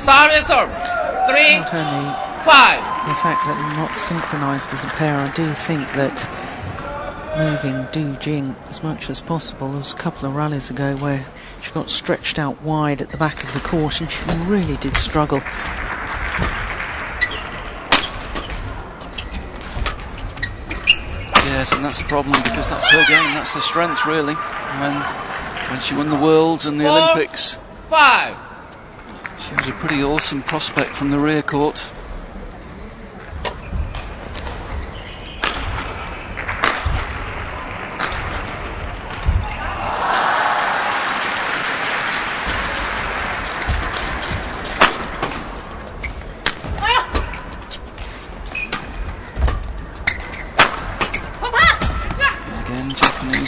Service serve. 3, Not only 5. the fact that they're not synchronised as a pair, I do think that moving Du Jing as much as possible. There was a couple of rallies ago where she got stretched out wide at the back of the court and she really did struggle. Yes, and that's the problem, because that's her game, that's her strength really. When she won the Worlds and the 4, Olympics, 5. she was a pretty awesome prospect from the rear court.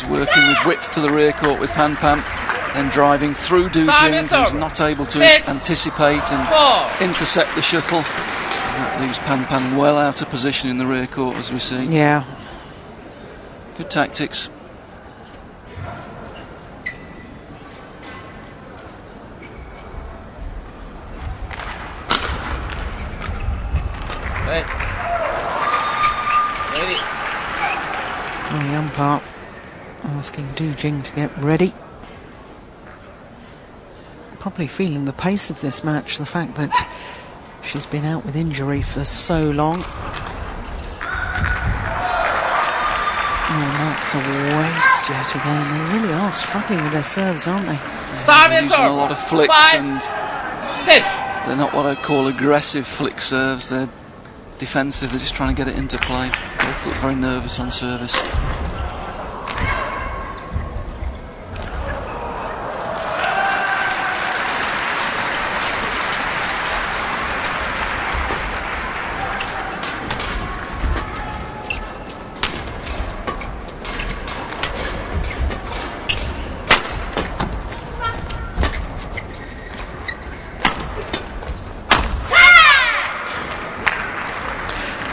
Working with width to the rear court with Pan, then driving through Du Jing, who's not able to anticipate and intercept the shuttle. And that leaves Pan well out of position in the rear court, as we see. Yeah. Good tactics. Ready. And the umpire asking Du Jing to get ready. Probably feeling the pace of this match, the fact that she's been out with injury for so long. Oh, that's a waste yet again. They really are struggling with their serves, aren't they? They're using a lot of flicks, 5, and 6. they're not what I'd call aggressive flick serves. They're defensive. They're just trying to get it into play. Both look very nervous on service.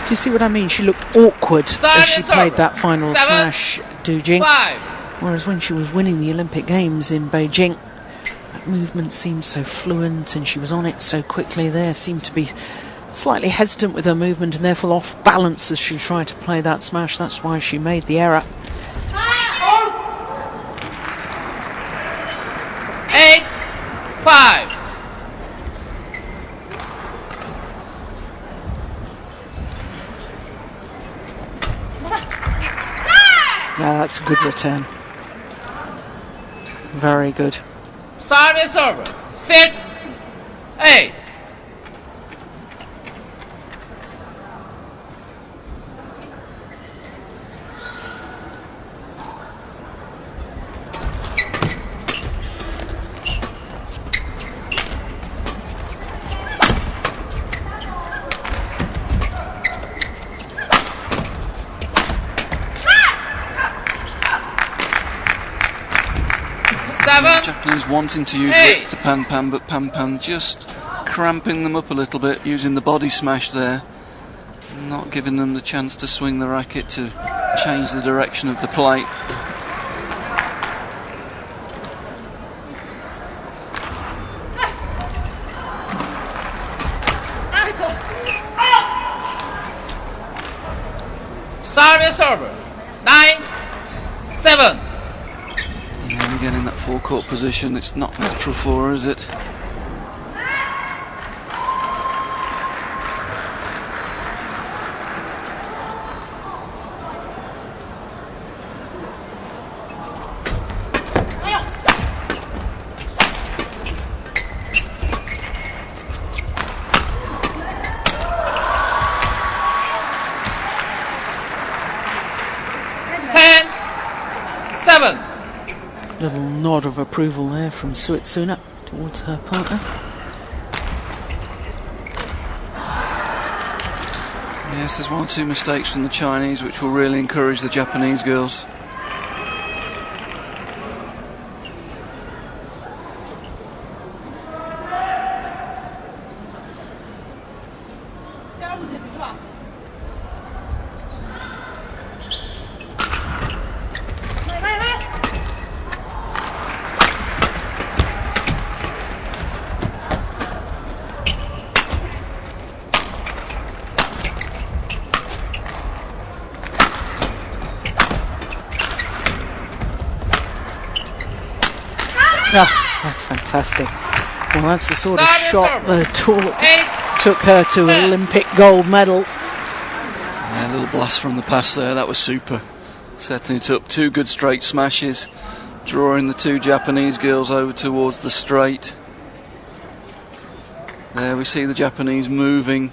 Do you see what I mean? She looked awkward as she played that final 7, smash, Du Jing. 5. Whereas when she was winning the Olympic Games in Beijing, that movement seemed so fluent and she was on it so quickly there, seemed to be slightly hesitant with her movement and therefore off balance as she tried to play that smash. That's why she made the error. 8, 5. Yeah, that's a good return. Very good. Service over. 6, 8. The Japanese wanting to use width to Pan, but Pan just cramping them up a little bit, using the body smash there, not giving them the chance to swing the racket to change the direction of the plate. Service over. 9, 7. And again in that forecourt position, it's not natural for her, is it? Little nod of approval there from Suetsuna towards her partner. Yes, there's 1 or 2 mistakes from the Chinese which will really encourage the Japanese girls. Oh, that's fantastic. Well, that's the sort of Service shot over. that took her to an Olympic gold medal. Yeah, a little blast from the past there, that was super. Setting it up, 2 good straight smashes, drawing the 2 Japanese girls over towards the straight. There we see the Japanese moving.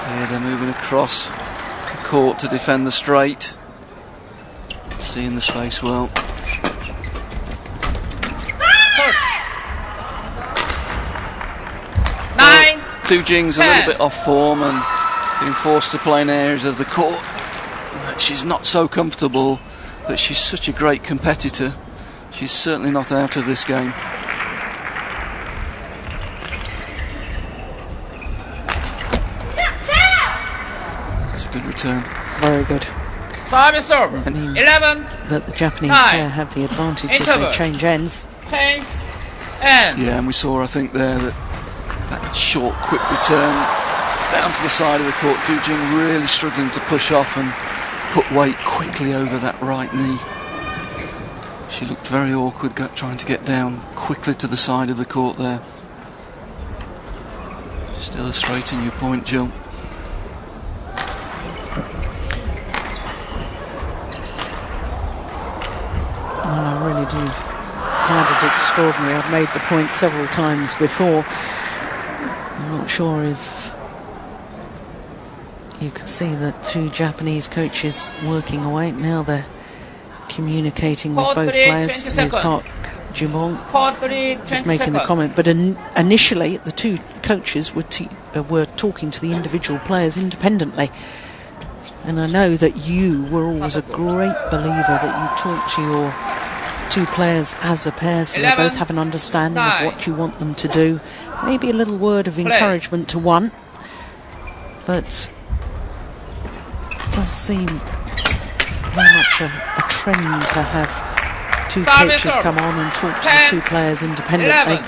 Here they're moving across the court to defend the straight. Seeing the space well. Du Jing's a little bit off form and being forced to play in areas of the court that she's not so comfortable, but she's such a great competitor. She's certainly not out of this game. It's a good return. Very good. Service over. That means 11. that the Japanese 9. pair have the advantage as Interval. they change ends. Change. And Yeah, and we saw, I think, there that short, quick return down to the side of the court. Du Jing really struggling to push off and put weight quickly over that right knee. She looked very awkward trying to get down quickly to the side of the court there. Just illustrating your point, Jill. Well, I really do find it extraordinary. I've made the point several times before. I'm not sure if you could see the 2 Japanese coaches working away. Now they're communicating with Pause both break, players, 20 with seconds. Park Jimong pause for the 20 just making the seconds. comment. But initially, the 2 coaches were talking to the individual players independently. And I know that you were always a great believer that you talk to your 2 players as a pair, so 11, they both have an understanding 9. of what you want them to do. Maybe a little word of encouragement to one, but it does seem very much a trend to have 2 Service coaches over. come on and talk to 10, the 2 players independently. 11.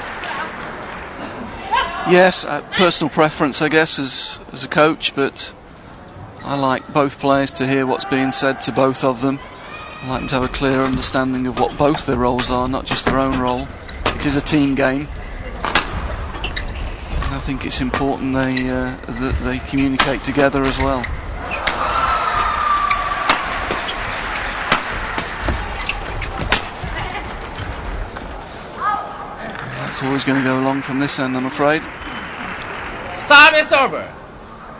Yes, personal preference, I guess, as a coach, but I like both players to hear what's being said to both of them. I like them to have a clear understanding of what both their roles are, not just their own role. It is a team game. And I think it's important that they communicate together as well. That's always going to go along from this end, I'm afraid. Service over.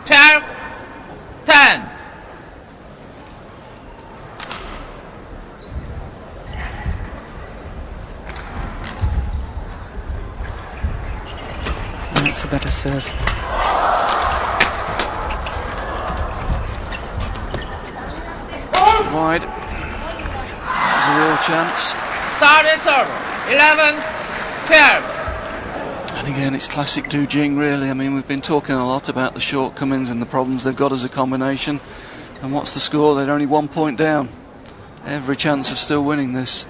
12. 10. That's a better serve. Wide. There's a real chance. Service over. 11. 12. And again, it's classic Du Jing, really. I mean, we've been talking a lot about the shortcomings and the problems they've got as a combination. And what's the score? They're only 1 point down. Every chance of still winning this.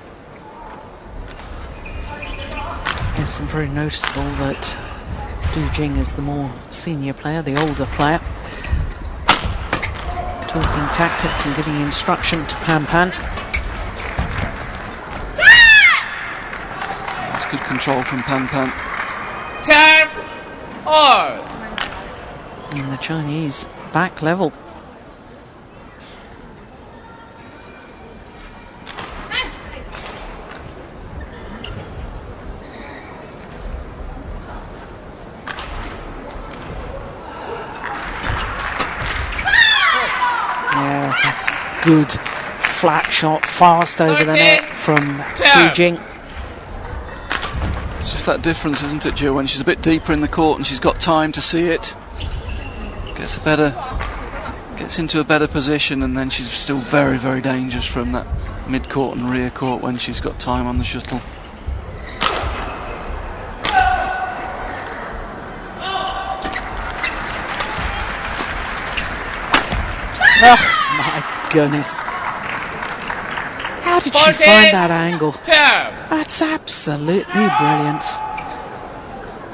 Yes, and very noticeable that Du Jing is the more senior player, the older player. Talking tactics and giving instruction to Pan. That's good control from Pan. 10. All. And the Chinese back level. Yeah, that's good. Flat shot, fast over the net from Du Jing. It's just that difference, isn't it, Jill? When she's a bit deeper in the court and she's got time to see it, gets into a better position, and then she's still very, very dangerous from that mid-court and rear court when she's got time on the shuttle. Oh my goodness. How did she 14, find that angle? 12. That's absolutely brilliant.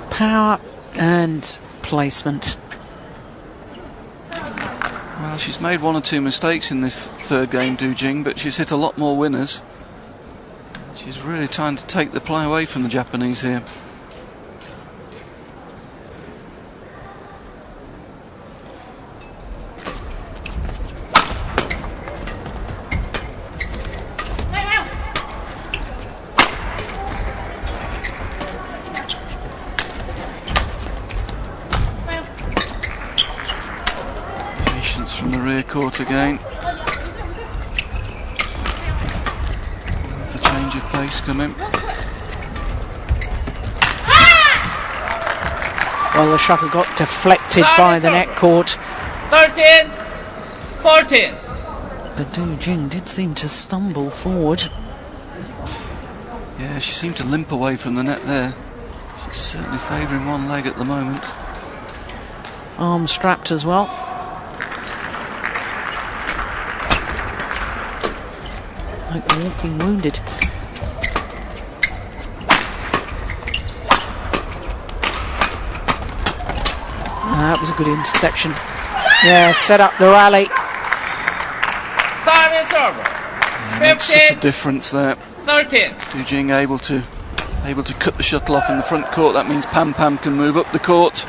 Power and placement. Well, she's made 1 or 2 mistakes in this third game, Du Jing, but she's hit a lot more winners. She's really trying to take the play away from the Japanese here. Patience from the rear court again. There's the change of pace coming. Well, the shuttle got deflected by the net court. 13-14. But Du Jing did seem to stumble forward. Yeah, she seemed to limp away from the net there. She's certainly favouring one leg at the moment. Arm strapped as well. Like walking wounded. That was a good interception. Yeah, set up the rally. Service over. Yeah, makes such a 15, difference there. 13. Du Jing able to cut the shuttle off in the front court. That means Pan can move up the court.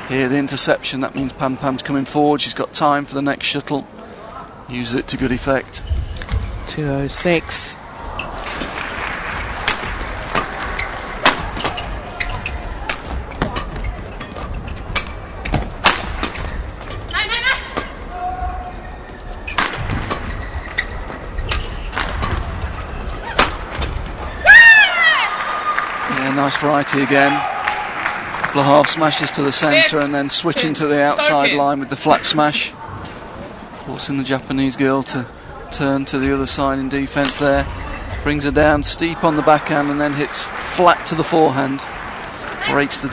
Here the interception, that means Pan's coming forward. She's got time for the next shuttle. Uses it to good effect. 206. Yeah, nice variety again. Couple of half smashes to the centre and then switching to the outside line with the flat smash. Forcing the Japanese girl to turn to the other side in defence there. Brings her down steep on the backhand and then hits flat to the forehand. Breaks the